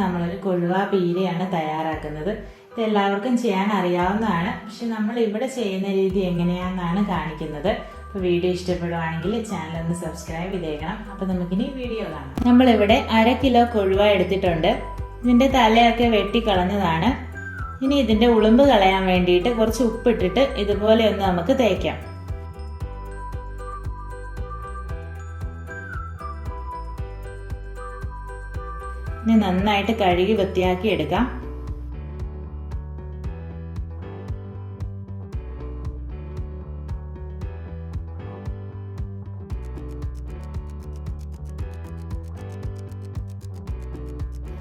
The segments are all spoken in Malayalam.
നമ്മളൊരു കൊഴുവ പീരയാണ് തയ്യാറാക്കുന്നത്. ഇത് എല്ലാവർക്കും ചെയ്യാൻ അറിയാവുന്നതാണ്. പക്ഷെ നമ്മൾ ഇവിടെ ചെയ്യുന്ന രീതി എങ്ങനെയാണെന്നാണ് കാണിക്കുന്നത്. അപ്പോൾ വീഡിയോ ഇഷ്ടപ്പെടുവാണെങ്കിൽ ചാനൽ ഒന്ന് സബ്സ്ക്രൈബ് ചെയ്തേക്കണം. അപ്പോൾ നമുക്കിനി വീഡിയോ കാണാം. നമ്മളിവിടെ 1/2 കിലോ കൊഴുവ എടുത്തിട്ടുണ്ട്. ഇതിൻ്റെ തലയൊക്കെ വെട്ടിക്കളഞ്ഞതാണ്. ഇനി ഇതിൻ്റെ ഉളുമ്പ് കളയാൻ വേണ്ടിയിട്ട് കുറച്ച് ഉപ്പിട്ടിട്ട് ഇതുപോലെ ഒന്ന് നമുക്ക് തേക്കാം. ഇനി നന്നായിട്ട് കഴുകി വൃത്തിയാക്കി എടുക്കാം.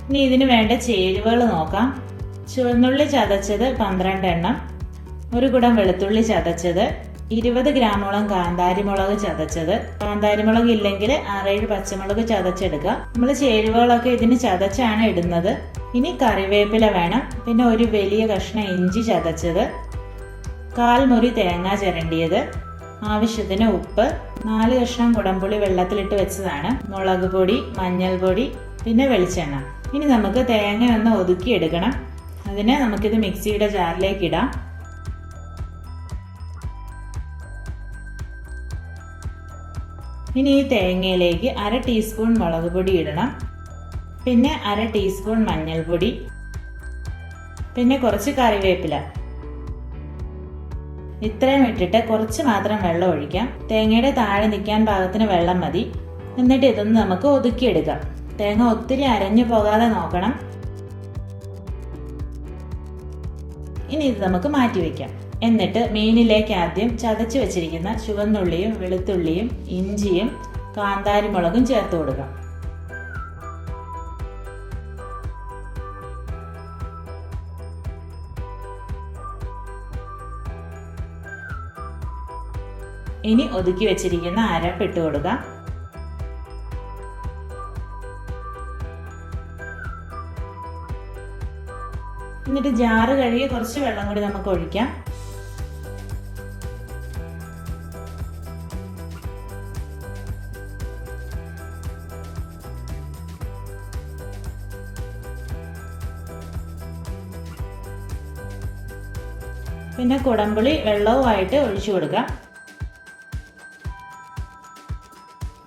ഇനി ഇതിന് വേണ്ട ചേരുവകൾ നോക്കാം. ചുവന്നുള്ളി ചതച്ചത് 12 എണ്ണം, 1 കുടം വെളുത്തുള്ളി ചതച്ചത്, 20 ഗ്രാമോളം കാന്താരി മുളക് ചതച്ചത്. കാന്താരി മുളക് ഇല്ലെങ്കിൽ 6-7 പച്ചമുളക് ചതച്ചെടുക്കുക. നമ്മൾ ചേരുവകളൊക്കെ ഇതിന് ചതച്ചാണ് ഇടുന്നത്. ഇനി കറിവേപ്പില വേണം. പിന്നെ ഒരു വലിയ കഷ്ണം ഇഞ്ചി ചതച്ചത്, 1/4 മുറി തേങ്ങ ചിരണ്ടിയത്, ആവശ്യത്തിന് ഉപ്പ്, 4 കഷ്ണം കുടംപുളി വെള്ളത്തിലിട്ട് വെച്ചതാണ്, മുളക് പൊടി, മഞ്ഞൾപ്പൊടി, പിന്നെ വെളിച്ചെണ്ണ. ഇനി നമുക്ക് തേങ്ങ ഒന്ന് ഒതുക്കിയെടുക്കണം. അതിന് നമുക്കിത് മിക്സിയുടെ ജാറിലേക്ക് ഇടാം. ഇനി ഈ തേങ്ങയിലേക്ക് 1/2 ടീസ്പൂൺ മുളക് പൊടി ഇടണം. പിന്നെ 1/2 ടീസ്പൂൺ മഞ്ഞൾപ്പൊടി, പിന്നെ കുറച്ച് കറിവേപ്പില. ഇത്രയും ഇട്ടിട്ട് കുറച്ച് മാത്രം വെള്ളം ഒഴിക്കാം. തേങ്ങയുടെ താഴെ നിൽക്കാൻ പാകത്തിന് വെള്ളം മതി. എന്നിട്ട് ഇതൊന്ന് നമുക്ക് ഒതുക്കിയെടുക്കാം. തേങ്ങ ഒത്തിരി അരഞ്ഞു പോകാതെ നോക്കണം. ഇനി ഇത് നമുക്ക് മാറ്റി വെക്കാം. എന്നിട്ട് മീനിലേക്ക് ആദ്യം ചതച്ച് വെച്ചിരിക്കുന്ന ചുവന്നുള്ളിയും വെളുത്തുള്ളിയും ഇഞ്ചിയും കാന്താരി മുളകും ചേർത്ത് കൊടുക്കാം. ഇനി ഒതുക്കി വെച്ചിരിക്കുന്ന അരപ്പ് ഇട്ട് കൊടുക്കാം. എന്നിട്ട് ജാറ് കഴുകി കുറച്ച് വെള്ളം കൂടി നമുക്ക് ഒഴിക്കാം. പിന്നെ കുടംപുളി വെള്ളവുമായിട്ട് ഒഴിച്ചു കൊടുക്കാം.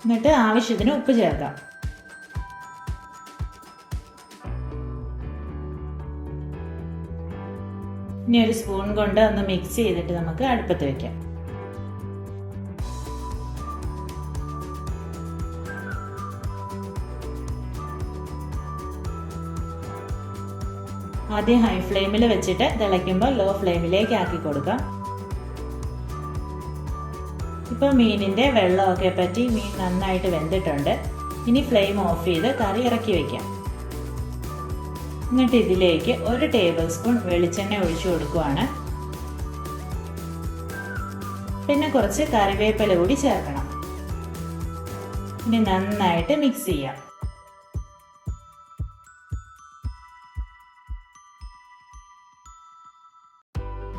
എന്നിട്ട് ആവശ്യത്തിന് ഉപ്പ് ചേർക്കാം. ഇനി ഒരു സ്പൂൺ കൊണ്ട് ഒന്ന് മിക്സ് ചെയ്തിട്ട് നമുക്ക് അടുപ്പത്ത് വെക്കാം. ആദ്യം ഹൈ ഫ്ലെയിമിൽ വെച്ചിട്ട് തിളയ്ക്കുമ്പോൾ ലോ ഫ്ലെയിമിലേക്ക് ആക്കി കൊടുക്കാം. ഇപ്പോൾ മീനിൻ്റെ വെള്ളമൊക്കെ പറ്റി മീൻ നന്നായിട്ട് വെന്തിട്ടുണ്ട്. ഇനി ഫ്ലെയിം ഓഫ് ചെയ്ത് കറി ഇറക്കി വയ്ക്കാം. എന്നിട്ട് ഇതിലേക്ക് 1 ടേബിൾ സ്പൂൺ വെളിച്ചെണ്ണ ഒഴിച്ചു കൊടുക്കുകയാണ്. പിന്നെ കുറച്ച് കറിവേപ്പില കൂടി ചേർക്കണം. ഇനി നന്നായിട്ട് മിക്സ് ചെയ്യാം.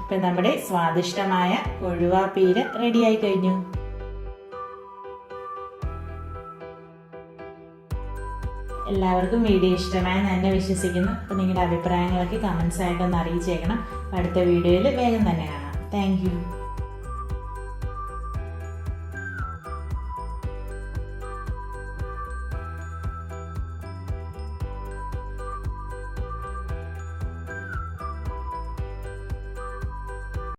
ഇപ്പം നമ്മുടെ സ്വാദിഷ്ടമായ കൊഴുവ പീര റെഡിയായി കഴിഞ്ഞു. എല്ലാവർക്കും വീഡിയോ ഇഷ്ടമായി തന്നെ വിശ്വസിക്കുന്നു. അപ്പോൾ നിങ്ങളുടെ അഭിപ്രായങ്ങളൊക്കെ കമൻസ് ആയിട്ടൊന്ന് അറിയിച്ചേക്കണം. അടുത്ത വീഡിയോയിൽ വേഗം തന്നെ കാണാം. Thank you.